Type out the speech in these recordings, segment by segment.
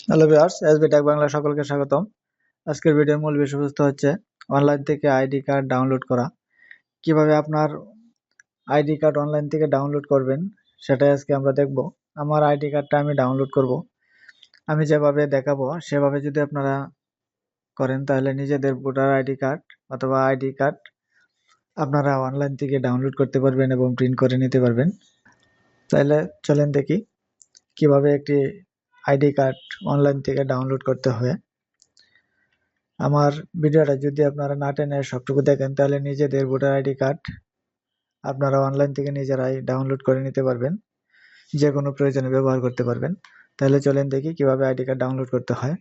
Hello viewers, SB tech Bangla সকলকে স্বাগতম। আজকের ভিডিওর মূল বিষয়বস্তু হচ্ছে অনলাইন থেকে আইডি কার্ড ডাউনলোড করা। কিভাবে আপনার আইডি কার্ড অনলাইন থেকে ডাউনলোড করবেন সেটাই আজকে আমরা দেখব। আমার আইডি কার্ডটা আমি ডাউনলোড করব। আমি যেভাবে দেখাবো সেভাবে যদি আপনারা করেন তাহলে নিজেদের ভোটার আইডি কার্ড অথবা আইডি কার্ড আপনারা অনলাইন থেকে ডাউনলোড করতে পারবেন এবং প্রিন্ট করে নিতে পারবেন। তাহলে চলেন দেখি কিভাবে একটি আইডি কার্ড অনলাইন থেকে ডাউনলোড করতে হয়। আমার ভিডিওটা যদি আপনারা না টেনে সবটুকু দেখেন তাহলে নিজেদের ভোটার আইডি কার্ড আপনারা অনলাইন থেকে নিজেরাই ডাউনলোড করে নিতে পারবেন, যে কোনো প্রয়োজনে ব্যবহার করতে পারবেন। তাহলে চলেন দেখি কিভাবে আইডি কার্ড ডাউনলোড করতে হয়।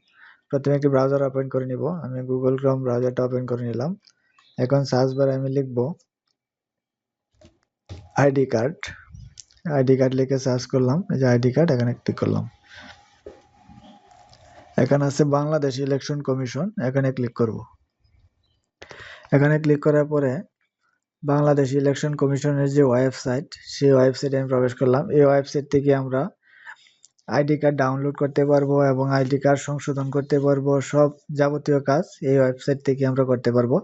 প্রথমে একটি ব্রাউজার ওপেন করে নিব। আমি গুগল ক্রোম ব্রাউজারটা ওপেন করে নিলাম। এখন সার্চ বারে আমি লিখব আইডি কার্ড। আইডি কার্ড লিখে সার্চ করলাম, এই যে আইডি কার্ড, এখানে ক্লিক করলাম। এখানে আছে বাংলাদেশ ইলেকশন কমিশন, এখানে ক্লিক করব। এখানে ক্লিক করার পরে বাংলাদেশ ইলেকশন কমিশনের যে ওয়েবসাইট, সেই ওয়েবসাইটে আমি প্রবেশ করলাম। এই ওয়েবসাইট থেকে আমরা আইডি কার্ড ডাউনলোড করতে পারবো এবং আইডি কার্ড সংশোধন করতে পারবো। সব যাবতীয় কাজ এই ওয়েবসাইট থেকে আমরা করতে পারবো।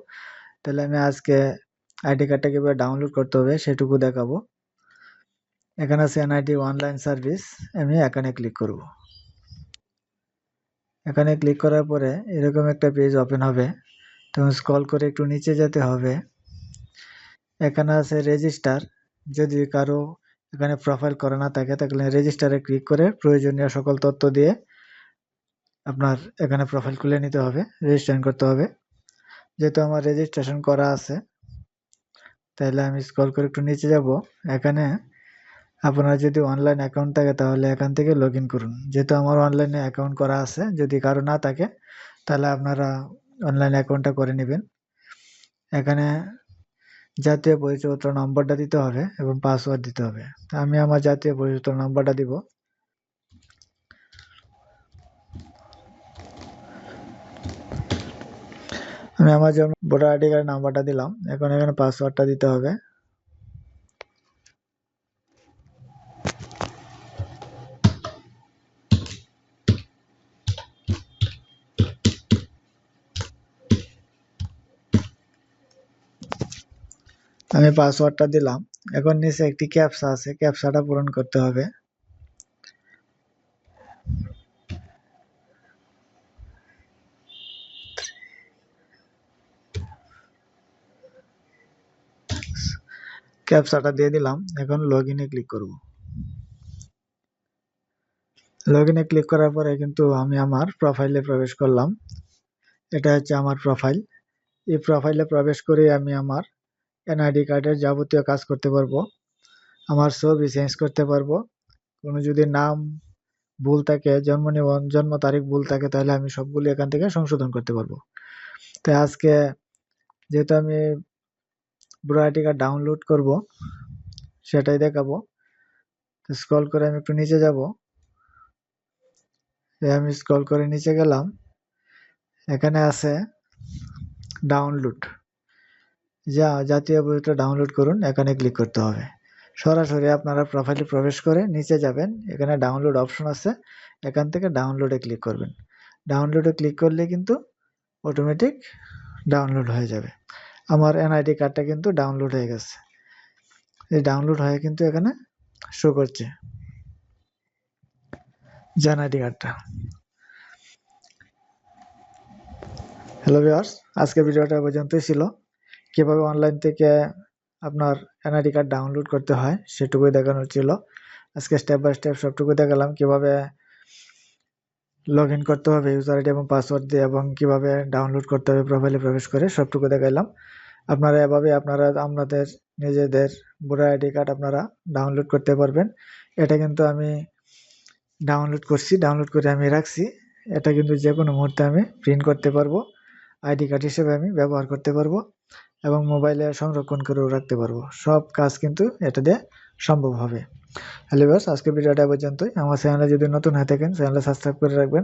তাহলে আমি আজকে আইডি কার্ডটা কিভাবে ডাউনলোড করতে হবে সেটুকু দেখাবো। এখানে আছে এনআইডি অনলাইন সার্ভিস, আমি এখানে ক্লিক করব। এখানে ক্লিক করার পরে এরকম একটা পেজ ওপেন হবে। তখন স্ক্রল করে একটু নিচে যেতে হবে। এখানে আছে রেজিস্টার। যদি কারো এখানে প্রোফাইল করা না থাকে তাহলে রেজিস্টারে ক্লিক করে প্রয়োজনীয় সকল তথ্য দিয়ে আপনার এখানে প্রোফাইল খুলে নিতে হবে, রেজিস্ট্রেশন করতে হবে। যেহেতু আমার রেজিস্ট্রেশন করা আছে তাহলে আমি স্ক্রল করে একটু নিচে যাব। এখানে আপনার যদি অনলাইন অ্যাকাউন্ট থাকে তাহলে এখান থেকে লগ ইন করুন। যেহেতু আমার অনলাইনে অ্যাকাউন্ট করা আছে, যদি কারো না থাকে তাহলে আপনারা অনলাইন অ্যাকাউন্টটা করে নেবেন। এখানে জাতীয় পরিচয়পত্র নম্বরটা দিতে হবে এবং পাসওয়ার্ড দিতে হবে। আমি আমার জাতীয় পরিচয়পত্র নম্বরটা দিব। আমি আমার জন্য ভোটার আইডি কার্ড নাম্বারটা দিলাম। এখন এখানে পাসওয়ার্ডটা দিতে হবে। আমি পাসওয়ার্ডটা দিলাম। এখন নিচে একটি ক্যাপচা আছে, ক্যাপচাটা পূরণ করতে হবে। ক্যাপচাটা দিয়ে দিলাম। এখন লগ ইনে ক্লিক করব। লগ ইনে ক্লিক করার পরে কিন্তু আমি আমার প্রোফাইলে প্রবেশ করলাম। এটা হচ্ছে আমার প্রোফাইল। এই প্রোফাইলে প্রবেশ করে আমি আমার এনআইডি কার্ডের যাবতীয় কাজ করতে পারবো। আমার ছবি চেঞ্জ করতে পারবো। কোনো যদি নাম ভুল থাকে, জন্ম তারিখ ভুল থাকে, তাহলে আমি সবগুলি এখান থেকে সংশোধন করতে পারবো। তাই আজকে যেহেতু আমি ভোটার আইডি কার্ড ডাউনলোড করব সেটাই দেখাবো। স্ক্রল করে আমি একটু নিচে যাব। আমি স্ক্রল করে নিচে গেলাম। এখানে আছে ডাউনলোড, জাতীয় পরিচয় ডাউনলোড করুন, এখানে ক্লিক করতে হবে। সরাসরি আপনারা প্রোফাইলে প্রবেশ করে নিচে যাবেন, এখানে ডাউনলোড অপশন আছে, এখান থেকে ডাউনলোডে ক্লিক করবেন। ডাউনলোডে ক্লিক করলে কিন্তু অটোমেটিক ডাউনলোড হয়ে যাবে। আমার এনআইডি কার্ডটা কিন্তু ডাউনলোড হয়ে গেছে। এই ডাউনলোড হয়ে কিন্তু এখানে শো করছে যে এনআইডি কার্ডটা। হ্যালো ভিউয়ার্স, আজকের ভিডিওটা পর্যন্তই ছিল। কিভাবে অনলাইন থেকে আপনার এনআইডি কার্ড ডাউনলোড করতে হয় সেটুকুই দেখানোর ছিল। আজকে স্টেপ বাই স্টেপ সবটুকু দেখালাম, কিভাবে লগ ইন করতে হবে ইউজার আইডি এবং পাসওয়ার্ড দিয়ে, এবং কিভাবে ডাউনলোড করতে হবে প্রোফাইলে প্রবেশ করে, সবটুকু দেখাইলাম। আপনারা এভাবে আপনাদের নিজেদের ভোটার আইডি কার্ড আপনারা ডাউনলোড করতে পারবেন। এটা কিন্তু আমি ডাউনলোড করছি, ডাউনলোড করে আমি রাখছি। এটা কিন্তু যে কোনো মুহূর্তে আমি প্রিন্ট করতে পারবো, আইডি কার্ড হিসেবে আমি ব্যবহার করতে পারবো এবং মোবাইলে সংরক্ষণ করেও রাখতে পারবো। সব কাজ কিন্তু এটা দিয়ে সম্ভব হবে। হ্যালো ভিউয়ার্স, আজকের ভিডিওটা পর্যন্তই। আমার চ্যানেলে যদি নতুন হয়ে থাকেন চ্যানেলটা সাবস্ক্রাইব করে রাখবেন,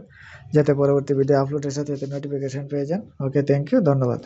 যাতে পরবর্তী ভিডিও আপলোডের সাথে নোটিফিকেশন পেয়ে যান। ওকে, থ্যাংক ইউ, ধন্যবাদ।